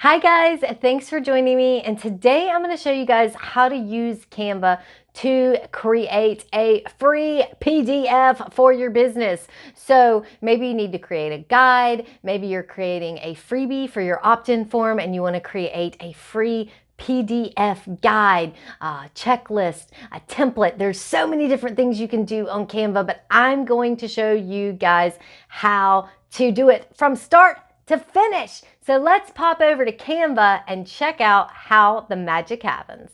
Hi guys, thanks for joining me, and today I'm going to show you guys how to use Canva to create a free PDF for your business. So maybe you need to create a guide, maybe you're creating a freebie for your opt-in form and you want to create a free PDF guide, checklist, a template. There's so many different things you can do on Canva, but I'm going to show you guys how to do it from start to finish. So let's pop over to Canva and check out how the magic happens.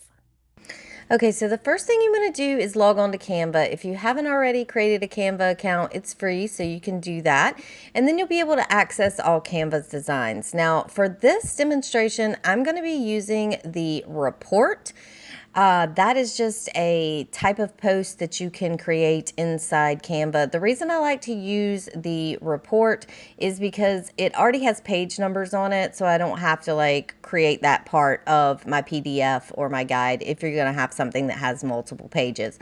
Okay, so the first thing you want to do is log on to Canva. If you haven't already created a Canva account, it's free, so you can do that. And then you'll be able to access all Canva's designs. Now, for this demonstration, I'm going to be using the report. That is just a type of post that you can create inside Canva. The reason I like to use the report is because it already has page numbers on it, so I don't have to like create that part of my PDF or my guide if you're going to have something that has multiple pages.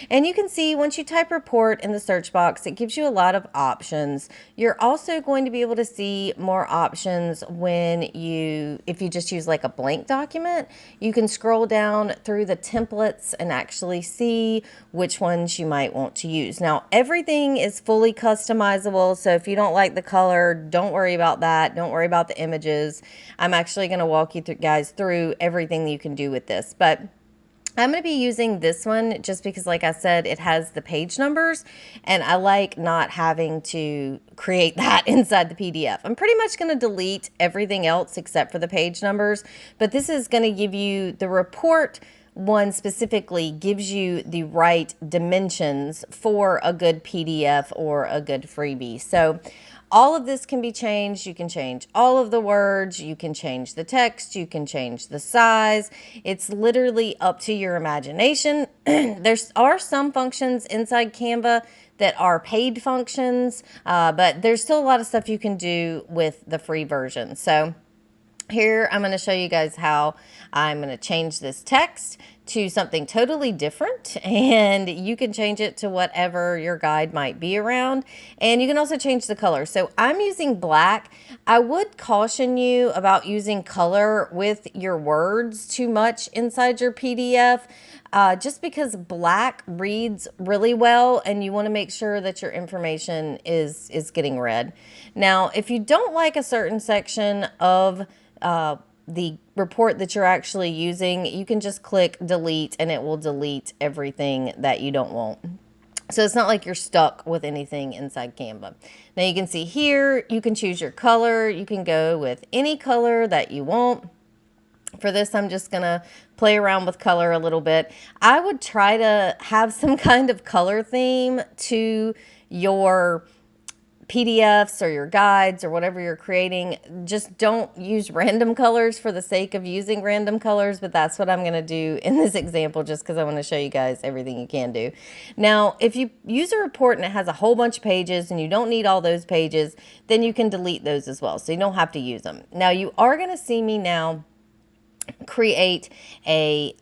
And you can see once you type report in the search box, it gives you a lot of options. You're also going to be able to see more options if you just use like a blank document. You can scroll down through the templates and actually see which ones you might want to use. Now, everything is fully customizable, so if you don't like the color, don't worry about that. Don't worry about the images. I'm actually going to walk you guys through everything that you can do with this, but I'm going to be using this one just because, like I said, it has the page numbers and I like not having to create that inside the PDF. I'm pretty much going to delete everything else except for the page numbers, but this is going to give you the report. One specifically gives you the right dimensions for a good PDF or a good freebie. So all of this can be changed. You can change all of the words. You can change the text. You can change the size. It's literally up to your imagination. There are some functions inside Canva that are paid functions, but there's still a lot of stuff you can do with the free version. So here I'm going to show you guys how I'm going to change this text to something totally different, and you can change it to whatever your guide might be around, and you can also change the color. So I'm using black. I would caution you about using color with your words too much inside your PDF, just because black reads really well and you want to make sure that your information is getting read. Now, if you don't like a certain section of the report that you're actually using, you can just click delete and it will delete everything that you don't want. So it's not like you're stuck with anything inside Canva. Now you can see here, you can choose your color. You can go with any color that you want. For this, I'm just going to play around with color a little bit. I would try to have some kind of color theme to your PDFs or your guides or whatever you're creating. Just don't use random colors for the sake of using random colors, but that's what I'm going to do in this example just because I want to show you guys everything you can do. Now, if you use a report and it has a whole bunch of pages and you don't need all those pages, then you can delete those as well, so you don't have to use them. Now, you are going to see me now create a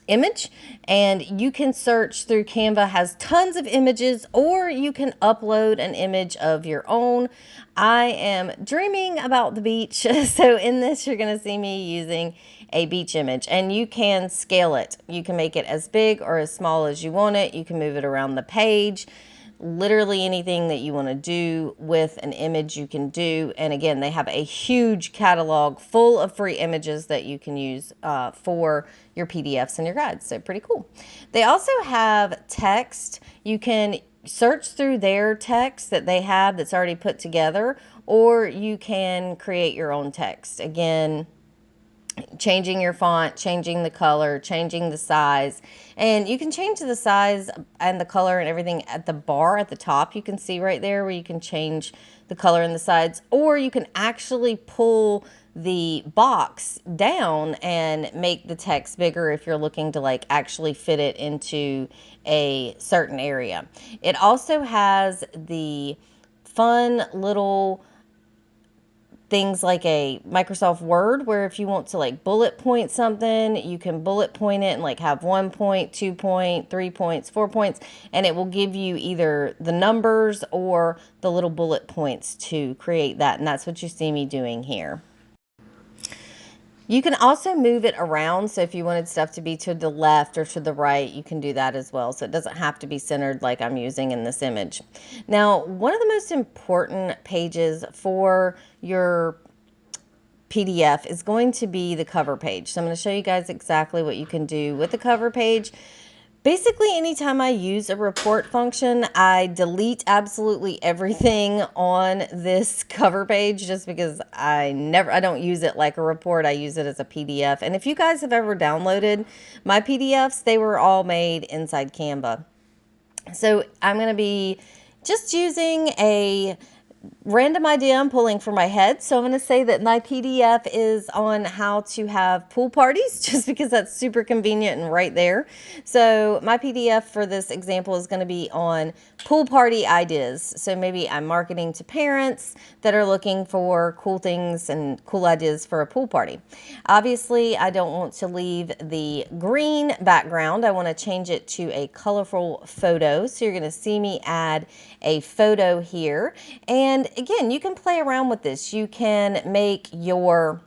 image, and you can search through Canva. Has tons of images, or you can upload an image of your own. I am dreaming about the beach, so in this you're going to see me using a beach image, and you can scale it. You can make it as big or as small as you want it. You can move it around the page. Literally anything that you want to do with an image you can do. And again, they have a huge catalog full of free images that you can use for your PDFs and your guides. So pretty cool. They also have text. You can search through their text that they have that's already put together, or you can create your own text. Again, changing your font, changing the color, changing the size. And you can change the size and the color and everything at the bar at the top. You can see right there where you can change the color and the sides, or you can actually pull the box down and make the text bigger if you're looking to like actually fit it into a certain area. It also has the fun little things like a Microsoft Word, where if you want to like bullet point something, you can bullet point it and like have 1 point, 2 point, 3 points, 4 points, and it will give you either the numbers or the little bullet points to create that. And that's what you see me doing here. You can also move it around. So if you wanted stuff to be to the left or to the right, you can do that as well. So it doesn't have to be centered like I'm using in this image. Now, one of the most important pages for your PDF is going to be the cover page. So I'm going to show you guys exactly what you can do with the cover page. Basically, anytime I use a report function, I delete absolutely everything on this cover page just because I don't use it like a report. I use it as a PDF. And if you guys have ever downloaded my PDFs, they were all made inside Canva. So I'm going to be just using a random idea I'm pulling from my head. So I'm going to say that my PDF is on how to have pool parties just because that's super convenient and right there. So my PDF for this example is going to be on pool party ideas. So maybe I'm marketing to parents that are looking for cool things and cool ideas for a pool party. Obviously, I don't want to leave the green background. I want to change it to a colorful photo. So you're going to see me add a photo here. And again, you can play around with this. You can make your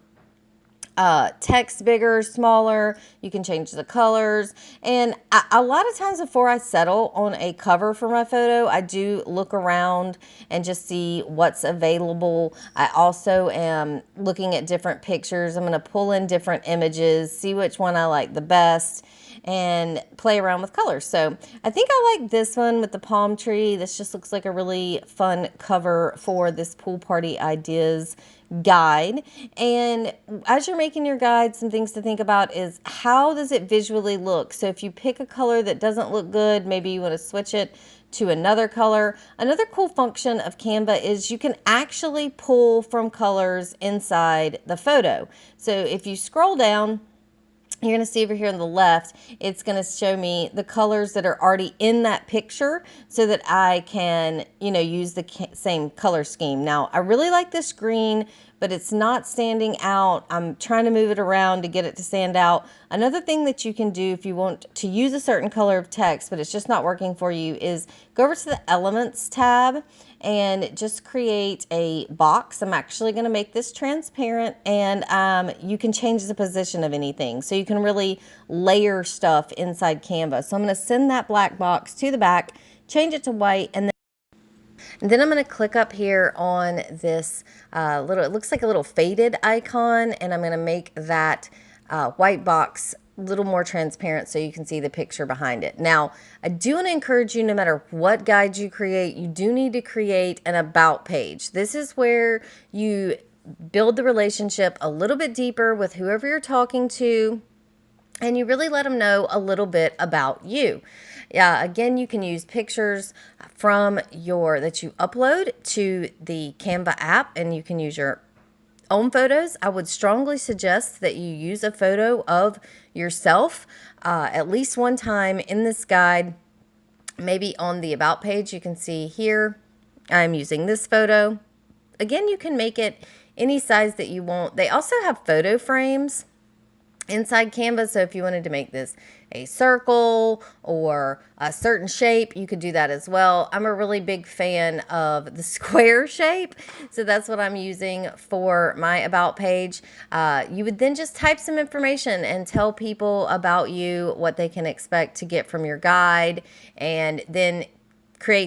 text bigger, smaller. You can change the colors. And a lot of times before I settle on a cover for my photo, I do look around and just see what's available. I also am looking at different pictures. I'm going to pull in different images, see which one I like the best, and play around with colors. So I think I like this one with the palm tree. This just looks like a really fun cover for this pool party ideas guide. And as you're making your guide, some things to think about is how does it visually look? So if you pick a color that doesn't look good, maybe you want to switch it to another color. Another cool function of Canva is you can actually pull from colors inside the photo. So if you scroll down, you're going to see over here on the left, it's going to show me the colors that are already in that picture so that I can, use the same color scheme. Now, I really like this green, but it's not standing out. I'm trying to move it around to get it to stand out. Another thing that you can do if you want to use a certain color of text, but it's just not working for you, is go over to the Elements tab and just create a box. I'm actually going to make this transparent, and you can change the position of anything. So you can really layer stuff inside Canva. So I'm going to send that black box to the back, change it to white, and then I'm going to click up here on this it looks like a little faded icon, and I'm going to make that white box a little more transparent so you can see the picture behind it. Now, I do want to encourage you, no matter what guide you create, you do need to create an about page. This is where you build the relationship a little bit deeper with whoever you're talking to, and you really let them know a little bit about you. Again, you can use pictures from that you upload to the Canva app, and you can use your own photos. I would strongly suggest that you use a photo of yourself at least one time in this guide. Maybe on the about page, you can see here, I'm using this photo. Again, you can make it any size that you want. They also have photo frames inside Canva, so if you wanted to make this a circle or a certain shape, you could do that as well. I'm a really big fan of the square shape, so that's what I'm using for my about page. You would then just type some information and tell people about you, what they can expect to get from your guide, and then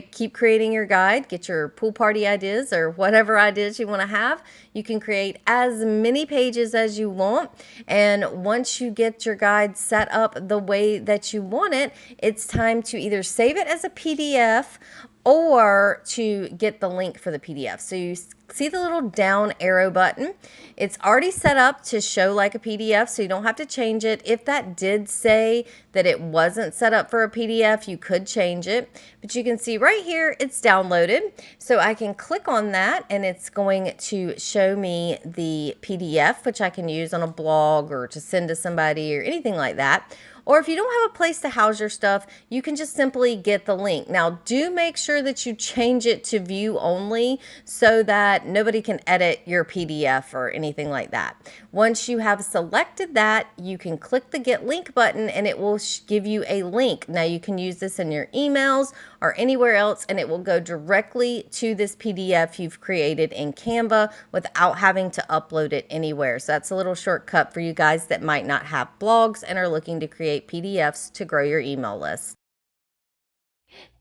keep creating your guide, get your pool party ideas or whatever ideas you want to have. You can create as many pages as you want. And once you get your guide set up the way that you want it, it's time to either save it as a PDF or to get the link for the PDF. So you see the little down arrow button. It's already set up to show like a PDF, so you don't have to change it. If that did say that it wasn't set up for a PDF, you could change it. But you can see right here, it's downloaded. So I can click on that, and it's going to show me the PDF, which I can use on a blog or to send to somebody or anything like that. Or if you don't have a place to house your stuff, you can just simply get the link. Now, do make sure that you change it to view only so that that, nobody can edit your PDF or anything like that. Once you have selected that, you can click the Get Link button and it will give you a link. Now you can use this in your emails or anywhere else, and it will go directly to this PDF you've created in Canva without having to upload it anywhere. So that's a little shortcut for you guys that might not have blogs and are looking to create PDFs to grow your email list.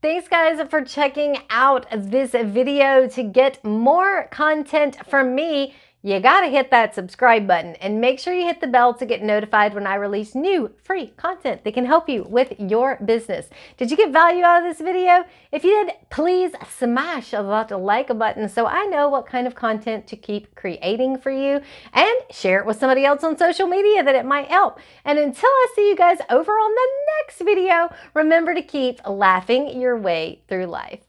Thanks guys for checking out this video. To get more content from me, you gotta hit that subscribe button and make sure you hit the bell to get notified when I release new free content that can help you with your business. Did you get value out of this video? If you did, please smash that like button so I know what kind of content to keep creating for you, and share it with somebody else on social media that it might help. And until I see you guys over on the next video, remember to keep laughing your way through life.